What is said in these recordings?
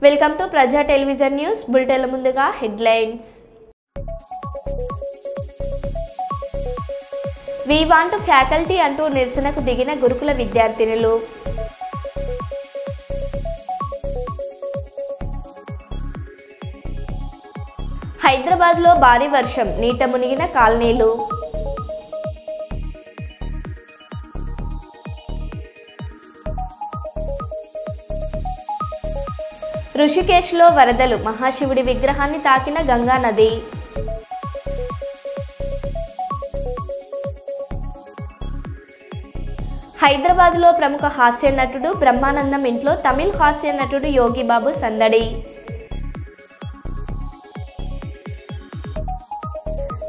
Welcome to ప్రజా television news bulletin ముందుగా headlines. We want faculty అంటూ నిరసనకు దిగిన గురుకుల విద్యార్థినులు. హైదరాబాద్లో భారీ వర్షం, నీట మునిగిన కాలనీలు. ఋషికేశ్లో వరదలు, మహాశివుడి విగ్రహాన్ని తాకిన గంగా నది. హైదరాబాద్లో ప్రముఖ హాస్య నటుడు బ్రహ్మానందం ఇంట్లో తమిళ హాస్య నటుడు యోగిబాబు సందడి.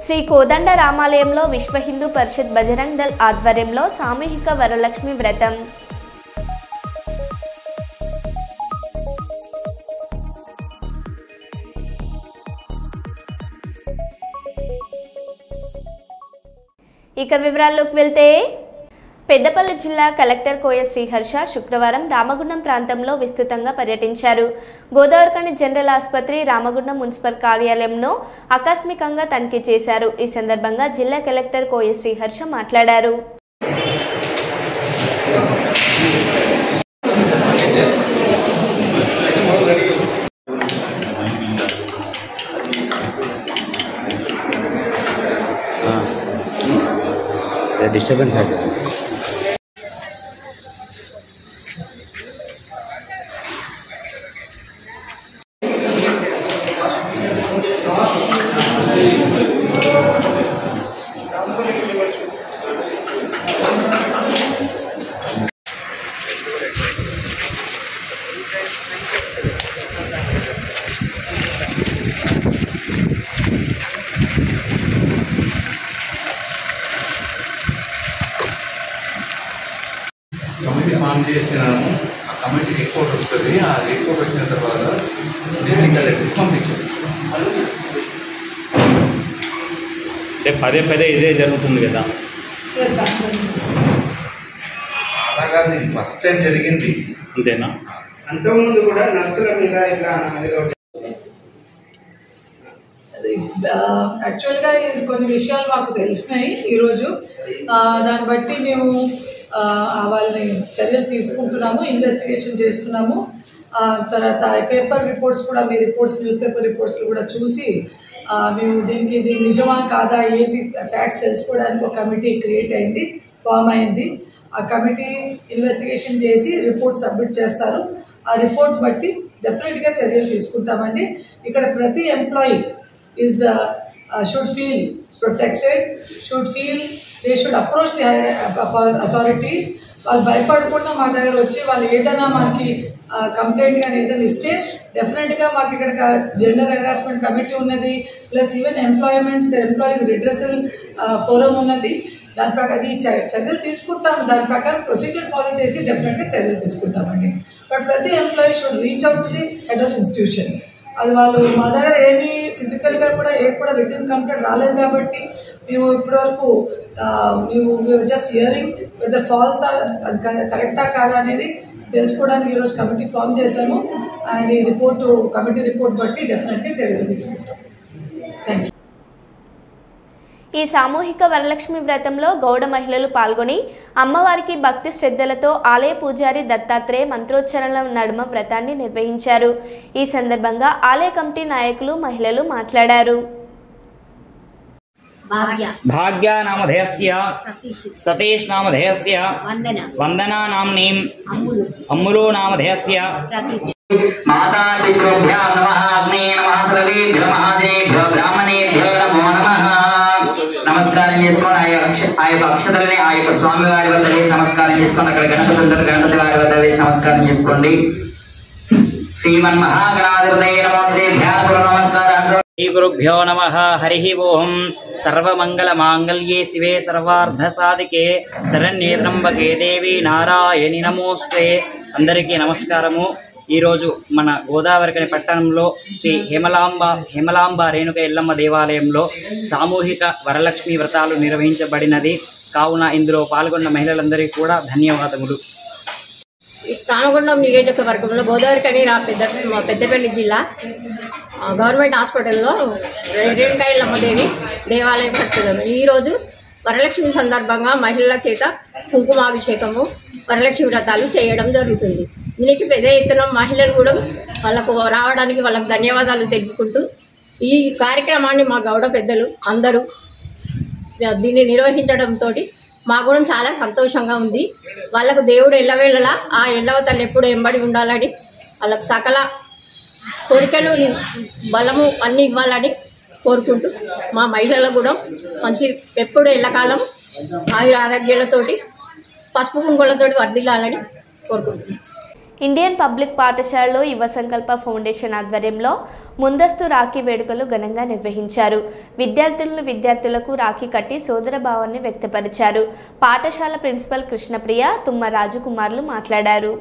శ్రీ కోదండ రామాలయంలో విశ్వ హిందూ పరిషత్ బజరంగ్ దళ్ ఆధ్వర్యంలో సామూహిక వరలక్ష్మి వ్రతం. ఇక వివరాల్లోకి వెళ్తే, పెద్దపల్లి జిల్లా కలెక్టర్ కోయ శ్రీహర్ష శుక్రవారం రామగుండం ప్రాంతంలో విస్తృతంగా పర్యటించారు. గోదావరిఖని జనరల్ ఆసుపత్రి, రామగుండం మున్సిపల్ కార్యాలయంలో ఆకస్మికంగా తనిఖీ చేశారు. ఈ సందర్భంగా జిల్లా కలెక్టర్ కోయ శ్రీహర్ష మాట్లాడారు. डिस्टर्बेंस है కమిటీ ఫామ్ చేసినాము. ఆ కమిటీ రిపోర్ట్ వస్తుంది. ఆ రిపోర్ట్ వచ్చిన తర్వాత డిస్ట్రిక్ట్ కలెక్టర్కి పంపించేస్తాం. అంటే పదే పదే ఇదే జరుగుతుంది కదా? అలాగా ఇది ఫస్ట్ టైం జరిగింది. అంతేనా? అంతకుముందు కూడా నర్సుల మీద ఇట్లా యాక్చువల్గా కొన్ని విషయాలు మాకు తెలిసినాయి ఈరోజు. దాన్ని బట్టి మేము వాళ్ళని చర్యలు తీసుకుంటున్నాము, ఇన్వెస్టిగేషన్ చేస్తున్నాము. తర్వాత పేపర్ రిపోర్ట్స్ కూడా, మీ రిపోర్ట్స్, న్యూస్ పేపర్ రిపోర్ట్స్లో కూడా చూసి మేము దీనికి నిజమా కాదా ఏంటి ఫ్యాక్ట్స్ తెలుసుకోవడానికి ఒక కమిటీ క్రియేట్ అయింది, ఫామ్ అయింది. ఆ కమిటీ ఇన్వెస్టిగేషన్ చేసి రిపోర్ట్ సబ్మిట్ చేస్తారు. ఆ రిపోర్ట్ బట్టి డెఫినెట్గా చర్యలు తీసుకుంటామండి. ఇక్కడ ప్రతి employee is should feel protected, should feel they should approach the higher authorities. వాళ్ళు భయపడకుండా మా దగ్గర వచ్చి వాళ్ళు ఏదైనా మనకి కంప్లైంట్ కానీ ఏదైనా ఇస్తే డెఫినెట్గా మాకు ఇక్కడ జెండర్ హెరాస్మెంట్ కమిటీ ఉన్నది, plus even employees redressal forum ఉన్నది. దాని ప్రకారం ఈ చర్యలు తీసుకుంటాం. దాని ప్రకారం ప్రొసీజర్ ఫాలో చేసి డెఫినెట్గా చర్యలు తీసుకుంటామండి. బట్ ప్రతి employee should reach out to the head of institution. అది వాళ్ళు మా దగ్గర ఏమీ ఫిజికల్గా కూడా కూడా రిటర్న్ కంప్లైంట్ రాలేదు కాబట్టి మేము ఇప్పటివరకు మేము జస్ట్ హియరింగ్ వెదర్ ఫాల్స్ అది కరెక్టా కాదా అనేది తెలుసుకోవడానికి ఈరోజు కమిటీ ఫామ్ చేశాము. అండ్ ఈ కమిటీ రిపోర్ట్ బట్టి డెఫినెట్గా చర్యలు తీసుకుంటాం. Thank you. ఈ సామూహిక వరలక్ష్మి వ్రతంలో గౌడ మహిళలు పాల్గొని అమ్మవారికి భక్తి శ్రద్ధలతో ఆలయ పూజారి దత్తాత్రేయ మంత్రోచ్చరణల నడుమ వ్రతాన్ని నిర్వహించారు. ఈ సందర్భంగా ఆలయ కమిటీ నాయకులు, మహిళలు మాట్లాడారు. भाग्या नामधेयस्य सतीश नामधेयस्य वंदना नाम्नीं अम्मुलो नामधेयस्य माता पितृभ्यो नमः अग्ने नमः सर्वेभ्यो महादेभ्यो ब्राह्मणेभ्यो नमो नमः. నమస్కారం చేసుకోండి. ఆ యొక్క అక్షతల్ని ఆ యొక్క స్వామి వారి వద్ద వేసి నమస్కారం చేసుకోండి. అక్కడ గణపతి వారి వద్ద వేసి నమస్కారం చేసుకోండి. శ్రీమన్ మహాగణాధిపతయే నమో నమస్కారం. श्री गुरुभ्यो नमः. हरि ओम. सर्वमंगल मांगल्ये शिवे सर्वार्थ साधिके शरण्ये त्र्यंबके देवी नारायणि नमोस्तुते. अंदरिकी नमस्कारमु. ఈ రోజు మన గోదావరిఖని పట్టణంలో శ్రీ హేమలాంబ రేణుక ఎల్లమ్మ దేవాలయంలో సామూహిక వరలక్ష్మి వ్రతాలు నిర్వహించబడినది. కావున ఇందులో పాల్గొన్న మహిళలందరికీ కూడా ధన్యవాదములు. రామగుండం నియోజకవర్గంలో గోదావరికని పెద్దపల్లి జిల్లా గవర్నమెంట్ హాస్పిటల్లో రేణుకాయలమ్మదేవి దేవాలయం కట్టుదాము. ఈరోజు వరలక్ష్మి సందర్భంగా మహిళల చేత కుంకుమాభిషేకము, వరలక్ష్మి వ్రతాలు చేయడం జరుగుతుంది. దీనికి పెద్ద ఎత్తున మహిళలు కూడా వాళ్ళకు రావడానికి వాళ్ళకు ధన్యవాదాలు తెలుపుకుంటూ ఈ కార్యక్రమాన్ని మా గౌడ పెద్దలు అందరూ దీన్ని నిర్వహించడంతో మాకు కూడా చాలా సంతోషంగా ఉంది. వాళ్ళకు దేవుడు ఎల్లవేళలా ఆ ఎల్లవ తల్లి ఎప్పుడు ఎంబడి ఉండాలని, వాళ్ళకు సకల కోరికలు బలము అన్నీ ఇవ్వాలని కోరుకుంటూ మా మహిళలకు కూడా మంచి ఎప్పుడు ఎల్లకాలం ఆరోగ్యాలతోటి పసుపు కుంకులతోటి వర్ధిల్లాలని కోరుకుంటున్నాం. ఇండియన్ పబ్లిక్ పాఠశాలలో యువ సంకల్ప ఫౌండేషన్ ఆధ్వర్యంలో ముందస్తు రాఖీ వేడుకలు ఘనంగా నిర్వహించారు. విద్యార్థులకు రాఖీ కట్టి సోదర భావాన్ని వ్యక్తపరిచారు. పాఠశాల ప్రిన్సిపల్ కృష్ణప్రియ, తుమ్మ రాజకుమార్లు మాట్లాడారు.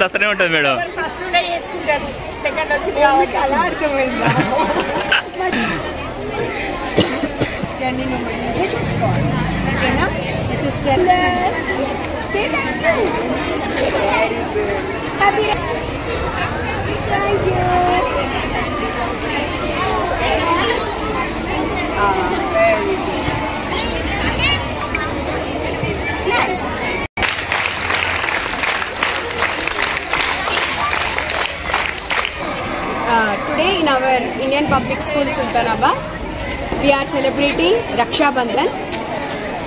దసరా ఉంటుంది మేడం. ఫస్ట్ చేసుకుంటారు, సెకండ్ వచ్చింది కాబట్టి అలా అర్థమైంది. మంచిగా చూసుకోవాలి ఓకేనా sister. Today in our Indian Public School Sultanabad, we are celebrating Raksha Bandhan.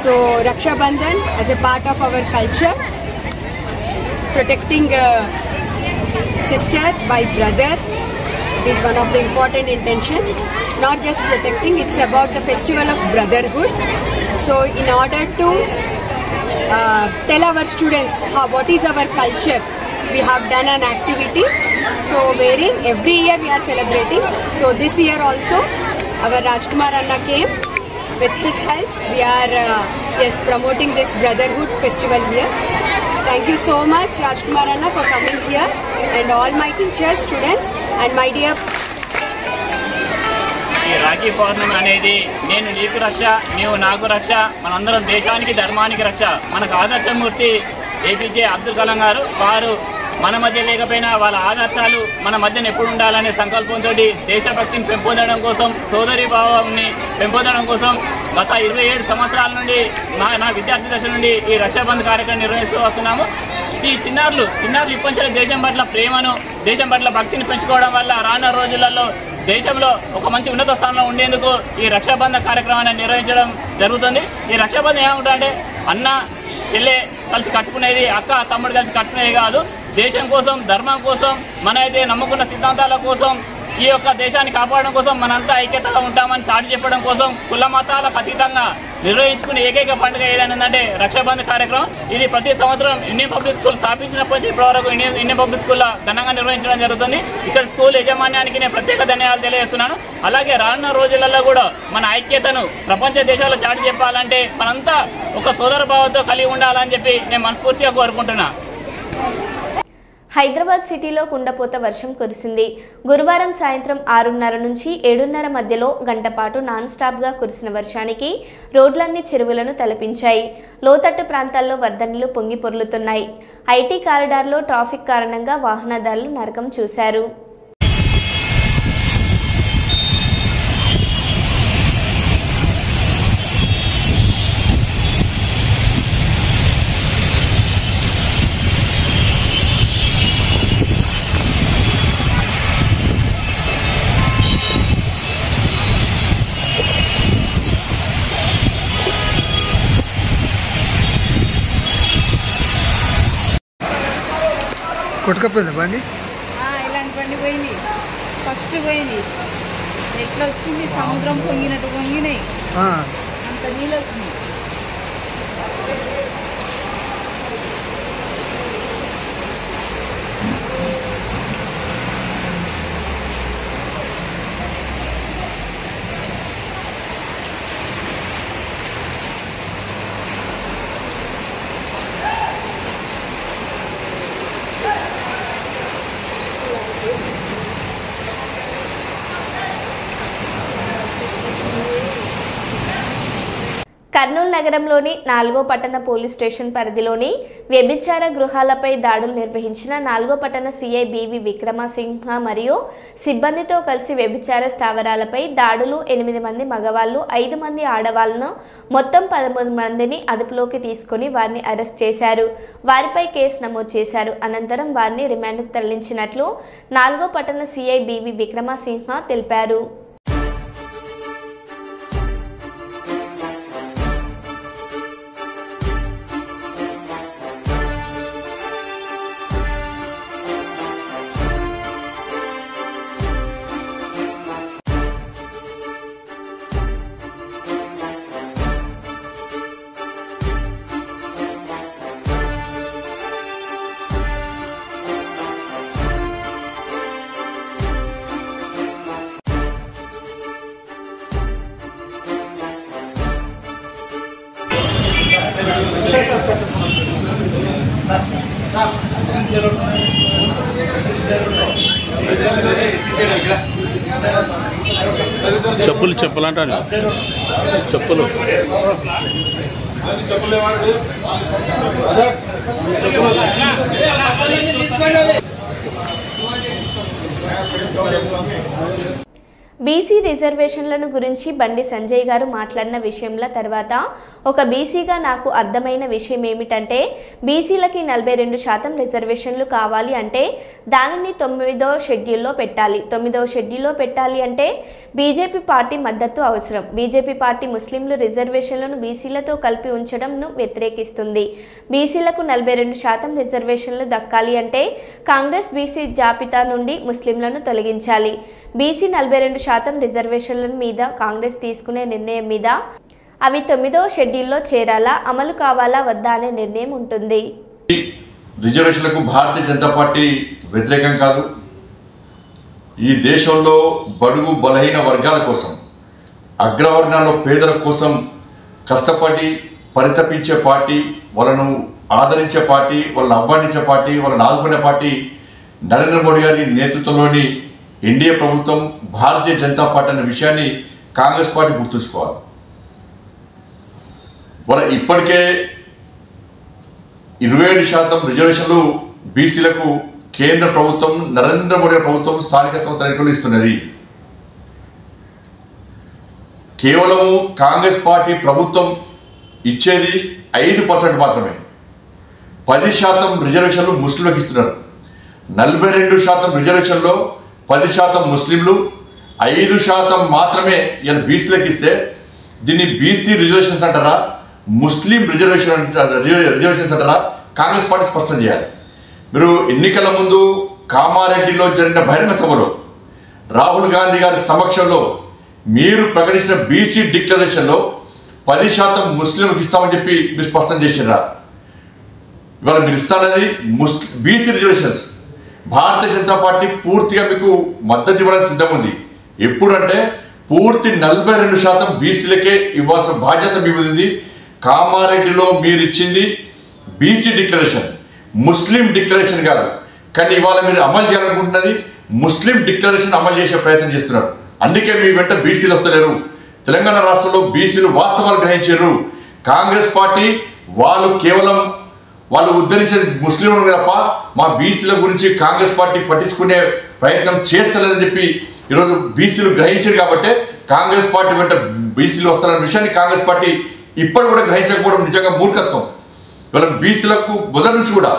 So Raksha Bandhan as a part of our culture, protecting sister by brother is one of the important intention. Not just protecting, it's about the festival of brotherhood. So in order to tell our students what is our culture, we have done an activity. So wherein every year we are celebrating. So this year also our Rajkumar Anna came. With his help we are promoting this brotherhood festival here. Thank you so much Rajkumar Anna for coming here, and all my teachers, students and my dear. Rakhi Pournami అనేది నేను నీకు రక్ష, నీవు నాకు రక్ష, మనందరం దేశానికి ధర్మానికి రక్ష. మనకు ఆదర్శమూర్తి ఏపీజే అబ్దుల్ కలాం గారు. వారు మన మధ్య లేకపోయినా వాళ్ళ ఆదర్శాలు మన మధ్యన ఎప్పుడు ఉండాలనే సంకల్పంతో దేశభక్తిని పెంపొందడం కోసం, సోదరి భావాన్ని పెంపొందడం కోసం గత 27 సంవత్సరాల నుండి నా విద్యార్థి దశ నుండి ఈ రక్షాబంధ్ కార్యక్రమం నిర్వహిస్తూ వస్తున్నాము. ఈ చిన్నారులు ఇప్పటి దేశం పట్ల ప్రేమను, దేశం పట్ల భక్తిని పెంచుకోవడం వల్ల రానున్న రోజులలో దేశంలో ఒక మంచి ఉన్నత స్థానంలో ఉండేందుకు ఈ రక్షాబంధన కార్యక్రమాన్ని నిర్వహించడం జరుగుతుంది. ఈ రక్షాబంధన ఏమంటే అన్న చెల్లె కలిసి కట్టుకునేది, అక్క తమ్ముడు కలిసి కట్టుకునేది కాదు. దేశం కోసం, ధర్మం కోసం, మన అయితే నమ్ముకున్న సిద్ధాంతాల కోసం, ఈ యొక్క దేశాన్ని కాపాడడం కోసం మనంతా ఐక్యతగా ఉంటామని చాటి చెప్పడం కోసం కుల మతాలకు అతీతంగా నిర్వహించుకునే ఏకైక పండుగ ఏదైనా రక్షాబంధన్ కార్యక్రమం. ఇది ప్రతి సంవత్సరం ఇండియన్ పబ్లిక్ స్కూల్ స్థాపించినప్పటి నుంచి ఇప్పటివరకు ఇండియన్ పబ్లిక్ స్కూల్లో ఘనంగా నిర్వహించడం జరుగుతుంది. ఇక్కడ స్కూల్ యాజమాన్యానికి నేను ప్రత్యేక ధన్యవాదాలు తెలియజేస్తున్నాను. అలాగే రానున్న రోజులలో కూడా మన ఐక్యతను ప్రపంచ దేశాల్లో చాటి చెప్పాలంటే మనంతా ఒక సోదర భావంతో కలిగి ఉండాలని చెప్పి నేను మనస్ఫూర్తిగా కోరుకుంటున్నా. హైదరాబాద్ సిటీలో కుండపోత వర్షం కురిసింది. గురువారం సాయంత్రం 6:30 నుంచి 7:30 మధ్యలో గంట పాటు నాన్ స్టాప్గా కురిసిన వర్షానికి రోడ్లన్నీ చెరువులను తలపించాయి. లోతట్టు ప్రాంతాల్లో వరదనీళ్లు పొంగి పొర్లుతున్నాయి. ఐటీ కారిడార్లో ట్రాఫిక్ కారణంగా వాహనదారులు నరకం చూశారు. కొట్టుకపోయింది బండి, ఇలాంటి బండి పోయింది. ఫస్ట్ పోయింది, ఎట్లా వచ్చింది, సముద్రం పొంగినట్టు పొంగినాయి, అంత నీళ్ళు వచ్చింది. కర్నూలు నగరంలోని 4వ పట్టణ పోలీస్ స్టేషన్ పరిధిలోని వ్యభిచార గృహాలపై దాడులు నిర్వహించిన 4వ పట్టణ సిఐ బివి విక్రమసింహ మరియు సిబ్బందితో కలిసి వ్యభిచార స్థావరాలపై దాడులు 8 మంది మగవాళ్లు 5 మంది ఆడవాళ్లను మొత్తం 13 మందిని అదుపులోకి తీసుకుని వారిని అరెస్ట్ చేశారు. వారిపై కేసు నమోదు చేశారు. అనంతరం వారిని రిమాండ్కు తరలించినట్లు 4వ పట్టణ సిఐ బివి విక్రమసింహ తెలిపారు. చెప్పులు అంటాను, చెప్పులు బీసీ రిజర్వేషన్లను గురించి బండి సంజయ్ గారు మాట్లాడిన విషయంలో తర్వాత ఒక బీసీగా నాకు అర్థమైన విషయం ఏమిటంటే బీసీలకి 42% రిజర్వేషన్లు కావాలి అంటే దానిని 9వ షెడ్యూల్లో పెట్టాలి. 9వ షెడ్యూల్లో పెట్టాలి అంటే బీజేపీ పార్టీ మద్దతు అవసరం. బీజేపీ పార్టీ ముస్లింలు రిజర్వేషన్లను బీసీలతో కలిపి ఉంచడంను వ్యతిరేకిస్తుంది. బీసీలకు 42% రిజర్వేషన్లు దక్కాలి అంటే కాంగ్రెస్ బీసీ జాబితా నుండి ముస్లింలను తొలగించాలి. బీసీ 42% రిజర్వేషన్ల మీద కాంగ్రెస్ తీసుకునే నిర్ణయం మీద అవి 9వ షెడ్యూల్లో చేరాలా, అమలు కావాలా వద్దా అనే నిర్ణయం ఉంటుంది. రిజర్వేషన్లకు భారతీయ జనతా పార్టీ వ్యతిరేకం కాదు. ఈ దేశంలో బడుగు బలహీన వర్గాల కోసం, అగ్రవర్ణాల్లో పేదల కోసం కష్టపడి పరితపించే పార్టీ, వాళ్ళను ఆదరించే పార్టీ, వాళ్ళని ఆహ్వానించే పార్టీ, వాళ్ళని ఆదుకునే పార్టీ నరేంద్ర మోడీ గారి నేతృత్వంలోని ఎన్డీఏ ప్రభుత్వం, భారతీయ జనతా పార్టీ అనే విషయాన్ని కాంగ్రెస్ పార్టీ గుర్తుంచుకోవాలి. వాళ్ళ ఇప్పటికే 27% రిజర్వేషన్లు బీసీలకు కేంద్ర ప్రభుత్వం, నరేంద్ర మోడీ ప్రభుత్వం స్థానిక సంస్థల ఎన్నికలు ఇస్తున్నది. కేవలం కాంగ్రెస్ పార్టీ ప్రభుత్వం ఇచ్చేది 5% మాత్రమే. 10% రిజర్వేషన్లు ముస్లింలకు ఇస్తున్నారు. 42% రిజర్వేషన్లో 10% ముస్లింలు, 5% మాత్రమే ఇలా బీసీలకు ఇస్తే దీన్ని బీసీ రిజర్వేషన్స్ అంటారా, ముస్లిం రిజర్వేషన్స్ అంటారా? కాంగ్రెస్ పార్టీ స్పష్టం చేయాలి. మీరు ఎన్నికల ముందు కామారెడ్డిలో జరిగిన బహిరంగ సభలో రాహుల్ గాంధీ గారి సమక్షంలో మీరు ప్రకటించిన బీసీ డిక్లరేషన్లో 10% ముస్లింలకు ఇస్తామని చెప్పి మీరు స్పష్టం చేసినారా? ఇవాళ మీరు ఇస్తానది BC reservations. Bharatiya Janata party పూర్తిగా మీకు మద్దతు ఇవ్వడానికి సిద్ధం ఉంది. ఎప్పుడంటే పూర్తి 42% బీసీలకే ఇవ్వాల్సిన బాధ్యత మీ మీద ఉంది. కామారెడ్డిలో మీరు ఇచ్చింది బీసీ డిక్లరేషన్, ముస్లిం డిక్లరేషన్ కాదు. కానీ ఇవాళ మీరు అమలు చేయాలనుకుంటున్నది ముస్లిం డిక్లరేషన్ అమలు చేసే ప్రయత్నం చేస్తున్నారు. అందుకే మీ వెంట బీసీలు వస్తలేరు. తెలంగాణ రాష్ట్రంలో బీసీలు వాస్తవాలు గ్రహించారు. కాంగ్రెస్ పార్టీ కేవలం వాళ్ళు ఉద్ధరించేది ముస్లింలు తప్ప మా బీసీల గురించి కాంగ్రెస్ పార్టీ పట్టించుకునే ప్రయత్నం చేస్తలేదని చెప్పి ఈరోజు బీసీలు గ్రహించారు. కాబట్టి కాంగ్రెస్ పార్టీ వెంట బీసీలు వస్తారన్న విషయాన్ని కాంగ్రెస్ పార్టీ ఇప్పటి కూడా గ్రహించకపోవడం నిజంగా మూర్ఖత్వం. ఇవాళ బీసీలకు మొదటి నుంచి కూడా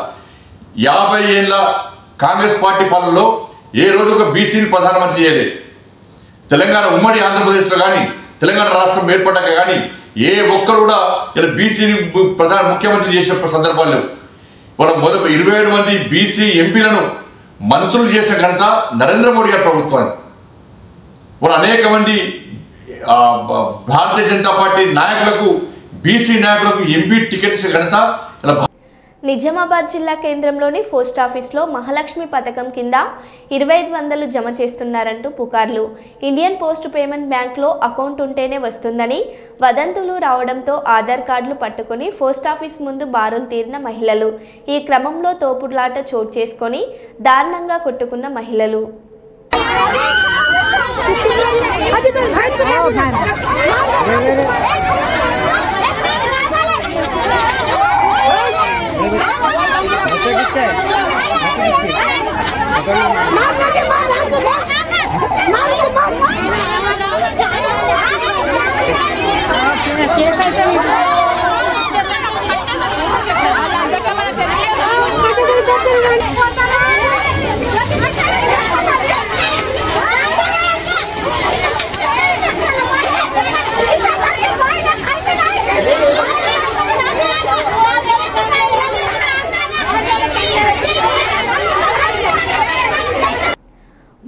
50 ఏళ్ళ కాంగ్రెస్ పార్టీ పాలనలో ఏ రోజు ఒక బీసీని ప్రధానమంత్రి చేయలేదు. తెలంగాణ ఉమ్మడి ఆంధ్రప్రదేశ్లో కానీ తెలంగాణ రాష్ట్రం ఏర్పడ్డాక కానీ ఏ ఒక్కరు కూడా ఇలా బీసీని ముఖ్యమంత్రి చేసిన సందర్భాలు లేవు. వాళ్ళ 27 మంది బీసీ ఎంపీలను మంత్రులు చేసిన ఘనత నరేంద్ర మోడీ గారి ప్రభుత్వాన్ని. వాళ్ళు అనేక మంది భారతీయ జనతా పార్టీ నాయకులకు, బీసీ నాయకులకు ఎంపీ టికెట్ ఇచ్చే ఘనత ఇలా. నిజామాబాద్ జిల్లా కేంద్రంలోని పోస్ట్ ఆఫీస్లో మహాలక్ష్మి పథకం కింద 2500 జమ చేస్తున్నారంటూ పుకార్లు. ఇండియన్ పోస్ట్ పేమెంట్ బ్యాంక్లో అకౌంట్ ఉంటేనే వస్తుందని వదంతులు రావడంతో ఆధార్ కార్డులు పట్టుకుని పోస్టాఫీస్ ముందు బారులు తీరిన మహిళలు. ఈ క్రమంలో తోపుడులాట చోటు చేసుకొని దారుణంగా కొట్టుకున్న మహిళలు.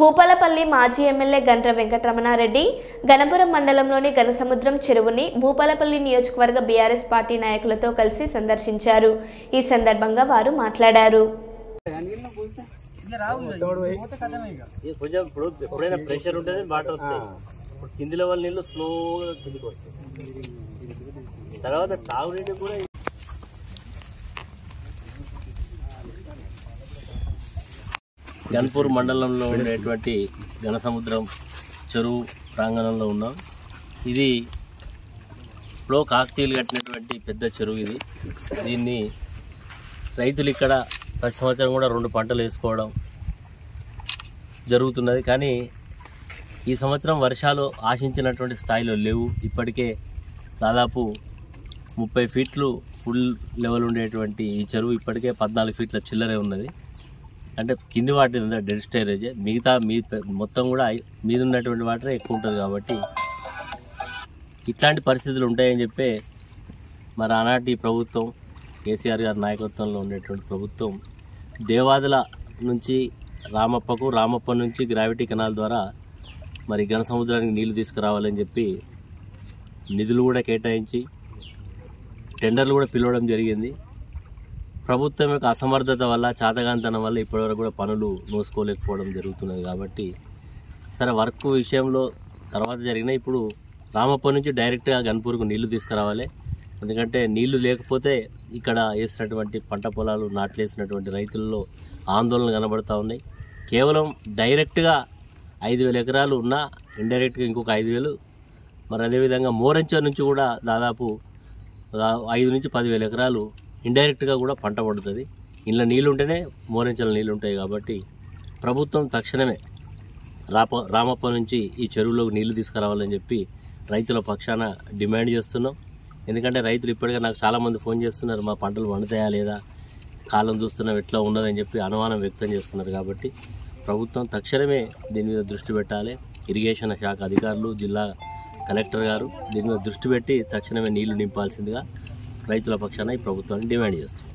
భూపాలపల్లి మాజీ ఎమ్మెల్యే గండ్ర వెంకటరమణారెడ్డి గణపురం మండలంలోని ఘనసముద్రం చెరువుని భూపాలపల్లి నియోజకవర్గ బీఆర్ఎస్ పార్టీ నాయకులతో కలిసి సందర్శించారు. ఈ సందర్భంగా వారు మాట్లాడారు. ఎప్పుడైనా ప్రెషర్ ఉంటేనే వాటర్ వస్తాయి. ఇప్పుడు కింది లెవెల్ నీళ్ళు స్లోగా కిందికి వస్తాయి. తర్వాత తాగునీటి కూడా గన్పూర్ మండలంలో ఉండేటువంటి ఘనసముద్రం చెరువు ప్రాంగణంలో ఉన్నాం. ఇది ఇప్పుడు కాకతీయులు కట్టినటువంటి పెద్ద చెరువు ఇది. దీన్ని రైతులు ఇక్కడ ప్రతి సంవత్సరం కూడా 2 పంటలు వేసుకోవడం జరుగుతున్నది. కానీ ఈ సంవత్సరం వర్షాలు ఆశించినటువంటి స్థాయిలో లేవు. ఇప్పటికే దాదాపు 30 ఫీట్లు ఫుల్ లెవెల్ ఉండేటువంటి ఈ చెరువు ఇప్పటికే 14 ఫీట్ల చిల్లరే ఉన్నది. అంటే కింది వాటర్ డెడ్ స్టోరేజ్, మిగతా మొత్తం కూడా మీద ఉన్నటువంటి వాటరే ఎక్కువ ఉంటుంది. కాబట్టి ఇట్లాంటి పరిస్థితులు ఉంటాయని చెప్పి మరి ఆనాటి ప్రభుత్వం, కేసీఆర్ గారి నాయకత్వంలో ఉండేటువంటి ప్రభుత్వం దేవాదుల నుంచి రామప్ప నుంచి గ్రావిటీ కెనాల్ ద్వారా మరి ఘన సముద్రానికి నీళ్లు తీసుకురావాలని చెప్పి నిధులు కూడా కేటాయించి టెండర్లు కూడా పిలవడం జరిగింది. ప్రభుత్వం యొక్క అసమర్థత వల్ల, చాతగాంతనం వల్ల ఇప్పటివరకు కూడా పనులు నోసుకోలేకపోవడం జరుగుతున్నది. కాబట్టి సరే వర్క్ విషయంలో తర్వాత జరిగిన ఇప్పుడు రామప్ప నుంచి డైరెక్ట్గా గన్పూర్కు నీళ్లు తీసుకురావాలి. ఎందుకంటే నీళ్లు లేకపోతే ఇక్కడ వేసినటువంటి పంట పొలాలు నాట్లేసినటువంటి రైతుల్లో ఆందోళన కనబడుతూ ఉన్నాయి. కేవలం డైరెక్ట్గా 5,000 ఎకరాలు ఉన్నా ఇండైరెక్ట్గా ఇంకొక 5,000, మరి అదేవిధంగా మోరంచర్ నుంచి కూడా దాదాపు 5 నుంచి 10,000 ఎకరాలు ఇండైరెక్ట్గా కూడా పంట పడుతుంది. ఇంట్లో నీళ్ళు ఉంటేనే మోరంచల నీళ్ళు ఉంటాయి. కాబట్టి ప్రభుత్వం తక్షణమే రామప్ప నుంచి ఈ చెరువులోకి నీళ్లు తీసుకురావాలని చెప్పి రైతుల పక్షాన డిమాండ్ చేస్తున్నాం. ఎందుకంటే రైతులు ఇప్పటికే నాకు చాలామంది ఫోన్ చేస్తున్నారు, మా పంటలు పండుతాయా లేదా, కాలం చూస్తున్నాం ఎట్లా ఉన్నదని చెప్పి అనుమానం వ్యక్తం చేస్తున్నారు. కాబట్టి ప్రభుత్వం తక్షణమే దీని మీద దృష్టి పెట్టాలి. ఇరిగేషన్ శాఖ అధికారులు, జిల్లా కలెక్టర్ గారు దీని మీద దృష్టి పెట్టి తక్షణమే నీళ్లు నింపాల్సిందిగా రైతుల పక్షాన ఈ ప్రభుత్వాన్ని డిమాండ్ చేస్తుంది.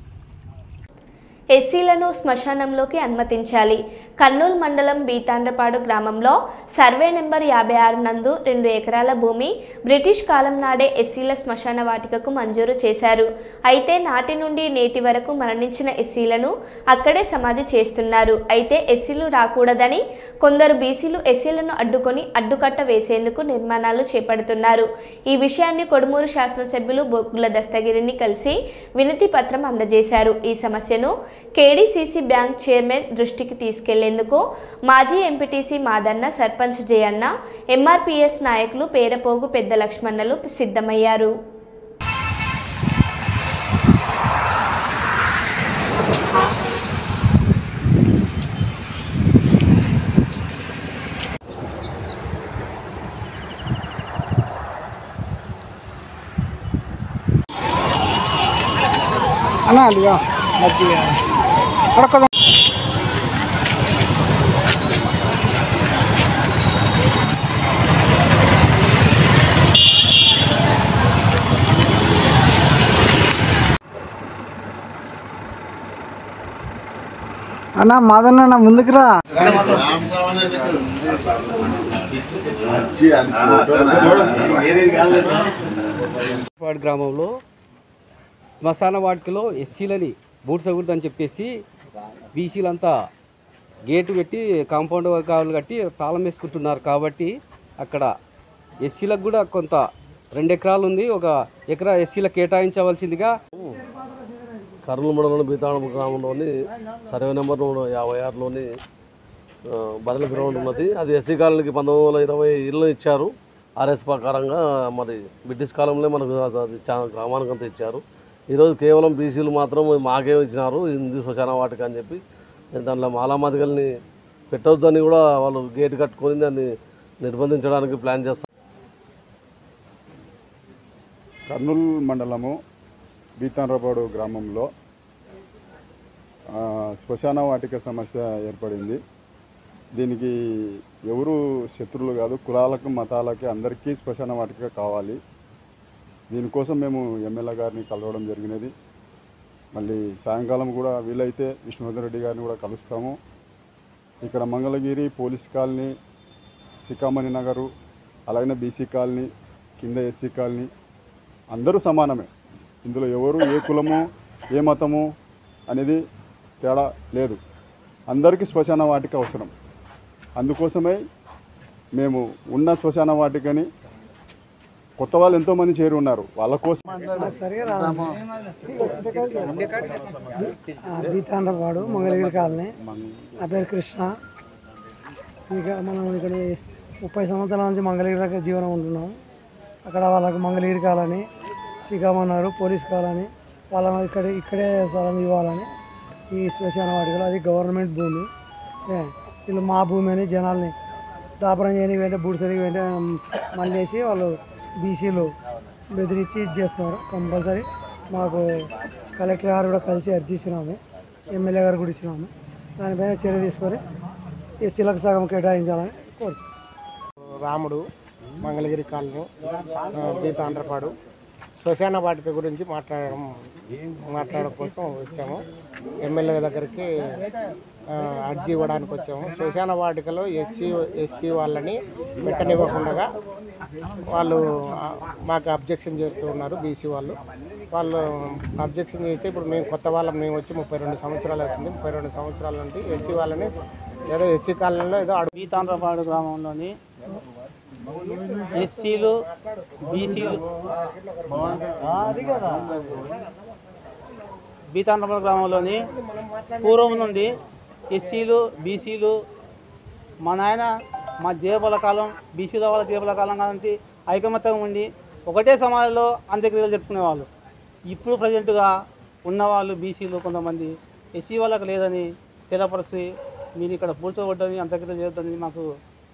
ఎస్సీలను శ్మశానంలోకి అనుమతించాలి. కర్నూలు మండలం బీతాండ్రపాడు గ్రామంలో సర్వే నెంబర్ 56 నందు 2 ఎకరాల భూమి బ్రిటిష్ కాలం నాడే ఎస్సీల శ్మశాన వాటికకు మంజూరు చేశారు. అయితే నాటి నుండి నేటి వరకు మరణించిన ఎస్సీలను అక్కడే సమాధి చేస్తున్నారు. అయితే ఎస్సీలు రాకూడదని కొందరు బీసీలు ఎస్సీలను అడ్డుకొని అడ్డుకట్ట వేసేందుకు నిర్మాణాలు చేపడుతున్నారు. ఈ విషయాన్ని కొడుమూరు శాసనసభ్యులు బొగ్గుల దస్తగిరిని కలిసి వినతి పత్రం అందజేశారు. ఈ సమస్యను కేడీసీసీ బ్యాంక్ చైర్మన్ దృష్టికి తీసుకెళ్లేందుకు మాజీ ఎంపీటీసీ మాదన్న, సర్పంచ్ జయన్న, ఎంఆర్పీఎస్ నాయకులు పేరపోగు పెద్ద లక్ష్మణలు సిద్ధమయ్యారు. అన్నా మజ్జిగ అడకదా అన్నా మాదన్న ముందుకు రా. గ్రామంలో శ్మశాన వాటికలో ఎస్సీలని బూడ్సకూడదని చెప్పేసి బీసీలంతా గేటు పెట్టి కాంపౌండ్ వర్గాలు కట్టి తాళం వేసుకుంటున్నారు. కాబట్టి అక్కడ ఎస్సీలకు కూడా కొంత 2 ఎకరాలు ఉంది, 1 ఎకరా ఎస్సీలకు కేటాయించవలసిందిగా కర్నూలు మండలం బీతాండ్రపాడు గ్రామంలోని సర్వే నెంబర్ 56లోని బదల గ్రౌండ్ ఉన్నది. అది ఎస్సీ కాలనీకి 1920 ఇళ్ళు ఇచ్చారు. ఆర్ఎస్ ప్రకారంగా మరి బ్రిటిష్ కాలంలో మనకు అది గ్రామానికి అంతా ఇచ్చారు. ఈరోజు కేవలం బీసీలు మాత్రం మాకే ఇచ్చినారు హిందూ శ్మశాన వాటిక అని చెప్పి దాంట్లో మాలామాదిగల్ని పెట్టొద్దని కూడా వాళ్ళు గేటు కట్టుకొని దాన్ని నిర్బంధించడానికి ప్లాన్ చేస్తారు. కర్నూలు మండలము బీతాండ్రపాడు గ్రామంలో శ్మశాన వాటిక సమస్య ఏర్పడింది. దీనికి ఎవరు శత్రువులు కాదు, కులాలకు మతాలకి అందరికీ శ్మశాన వాటిక కావాలి. దీనికోసం మేము ఎమ్మెల్యే గారిని కలవడం జరిగినది. మళ్ళీ సాయంకాలం కూడా వీలైతే విష్ణువర్ధన్ రెడ్డి గారిని కూడా కలుస్తాము. ఇక్కడ మంగళగిరి పోలీస్ కాలనీ, సికామణి నగరు, అలాగే బీసీ కాలనీ, కింద ఎస్సీ కాలనీ అందరూ సమానమే. ఇందులో ఎవరు ఏ కులము ఏ మతము అనేది తేడా లేదు. అందరికీ శ్మశాన వాటిక అవసరం. అందుకోసమే మేము ఉన్న శ్మశాన వాటికని కొత్త వాళ్ళు ఎంతోమంది చేరి ఉన్నారు, వాళ్ళ కోసం బీతాండ్రపాడు మంగళగిరి కాలనీ. నా పేరు కృష్ణ. ఇక మనం ఇక్కడ 30 సంవత్సరాల నుంచి మంగళగిరి దగ్గర జీవనం ఉంటున్నాం. అక్కడ వాళ్ళకి మంగళగిరి కాలనీ, శ్రీకామన్నారు, పోలీస్ కాలనీ వాళ్ళ ఇక్కడే స్థలం ఇవ్వాలని ఈ శ్మశాన వాటికలో. అది గవర్నమెంట్ భూమి. వీళ్ళు మా భూమి అని జనాల్ని దాపరం చేయని వెంటనే బూడిసరికి వెంటనే మళ్ళీ వేసి వాళ్ళు బీసీలు బెదిరించి ఇచ్చేస్తున్నారు. కంపల్సరీ మాకు కలెక్టర్ గారు కూడా కలిసి అర్జీ ఇచ్చినాము, ఎమ్మెల్యే గారు కూడా ఇచ్చినాము. దానిపైన చర్య తీసుకొని ఎస్సీలకు సగం కేటాయించాలని కోరుతున్నాం. రాముడు, మంగళగిరి కాలనీ, బీతాండ్రపాడు. శ్మశాన వాటిక గురించి మాట్లాడడం కోసం వచ్చాము. ఎమ్మెల్యే దగ్గరికి అర్జీ ఇవ్వడానికి వచ్చాము. శ్మశాన వాటికలో ఎస్టీ వాళ్ళని పెట్టనివ్వకుండా వాళ్ళు మాకు అబ్జెక్షన్ చేస్తూ ఉన్నారు. బీసీ వాళ్ళు అబ్జెక్షన్ చేస్తే ఇప్పుడు మేము కొత్త వాళ్ళం, మేము వచ్చి 32 సంవత్సరాలు అవుతుంది. 32 సంవత్సరాల నుండి ఎస్సీ వాళ్ళని ఏదో ఎస్సీ కాలనీలో ఏదో బీతాండ్రపాడు గ్రామంలోని ఎస్సీలు బీసీలు బీతాండ్రపాడు గ్రామంలోని పూర్వం నుండి ఎస్సీలు బీసీలు మా నాయన మా జీవబల కాలం బీసీల వాళ్ళ జీవబల కాలం కాబట్టి ఐకమత్యం ఉండి ఒకటే సమాజంలో అంత్యక్రియలు జరుపుకునేవాళ్ళు. ఇప్పుడు ప్రజెంట్గా ఉన్నవాళ్ళు బీసీలు కొంతమంది ఎస్సీ వాళ్ళకి లేదని తెలపరిచి మీరు ఇక్కడ పూడ్చబడ్డని అంత్యక్రియలు చేయొద్దని మాకు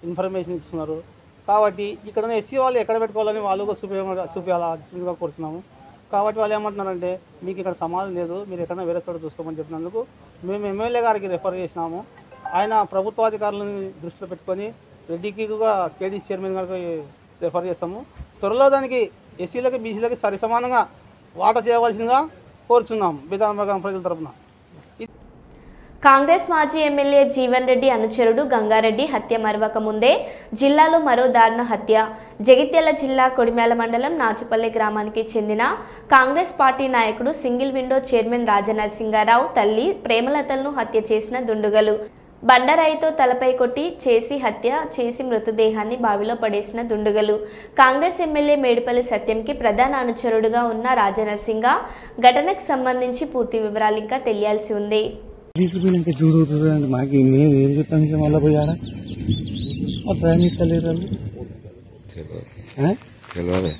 ఇన్ఫర్మేషన్ ఇస్తున్నారు. కాబట్టి ఇక్కడ ఉన్న ఎస్సీ వాళ్ళు ఎక్కడ పెట్టుకోవాలని వాళ్ళు చూపించాలా కోరుతున్నాము. కాబట్టి వాళ్ళు ఏమంటున్నారంటే మీకు ఇక్కడ సమాధానం లేదు, మీరు ఎక్కడైనా వేరే చోట చూసుకోమని చెప్పినందుకు మేము ఎమ్మెల్యే గారికి రెఫర్ చేసినాము. ఆయన ప్రభుత్వాధికారులను దృష్టిలో పెట్టుకొని రెడ్డికిగా కేడీ చైర్మన్ గారికి రెఫర్ చేస్తాము. త్వరలో దానికి ఎస్సీలకి బీసీలకి సరిసమానంగా వాటా చేయవలసిందిగా కోరుచున్నాం బీతాంబరం ప్రజల తరఫున. కాంగ్రెస్ మాజీ ఎమ్మెల్యే జీవన్ రెడ్డి అనుచరుడు గంగారెడ్డి హత్య మరవక ముందే జిల్లాలో మరో దారుణ హత్య. జగిత్యాల జిల్లా కొడిమేల మండలం నాచుపల్లి గ్రామానికి చెందిన కాంగ్రెస్ పార్టీ నాయకుడు సింగిల్ విండో చైర్మన్ రాజనరసింగారావు తల్లి ప్రేమలతలను హత్య చేసిన దుండుగలు. బండరాయితో తలపై కొట్టి చేసి హత్య చేసి మృతదేహాన్ని బావిలో పడేసిన దుండుగలు. కాంగ్రెస్ ఎమ్మెల్యే మేడిపల్లి సత్యంకి ప్రధాన అనుచరుడుగా ఉన్న రాజనరసింగ ఘటనకు సంబంధించి పూర్తి వివరాలు ఇంకా తెలియాల్సి ఉంది. తీసుకుపోయినాక చూడుతుంది మాకు మేము ఏం చెప్తాం మళ్ళీ పోయాడా ప్రయాణిస్తలేరు తెలియదు.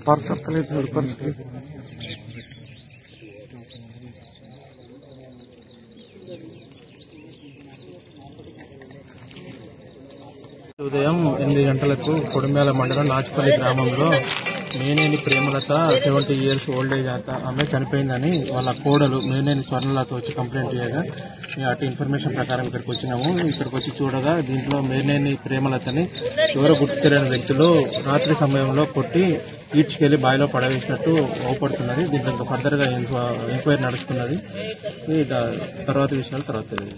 పర్స్ వస్తలేదు చూడు పర్సుకి. ఉదయం 8 గంటలకు కొడిమేల మండలం నాచుపల్లి గ్రామంలో Meneni Premalatha 70 years old age ఆమె చనిపోయిందని వాళ్ళ కోడలు మేనేని స్వర్ణలత వచ్చి కంప్లైంట్ చేయగా అటు ఇన్ఫర్మేషన్ ప్రకారం ఇక్కడికి వచ్చినాము. ఇక్కడికి వచ్చి చూడగా దీంట్లో మేనేని ప్రేమలతని ఎవరో గుర్తు తెలియని వ్యక్తులు రాత్రి సమయంలో కొట్టి ఈడ్చుకెళ్లి బావిలో పడవేసినట్టు అవపడుతున్నది. దీంట్లో ఫర్దర్గా ఎంక్వైరీ నడుస్తున్నది. తర్వాత విషయాలు తర్వాత తెలియదు.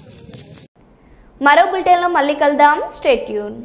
మరో బులెటిన్లో మళ్ళీ కలుద్దాం. Stay tune.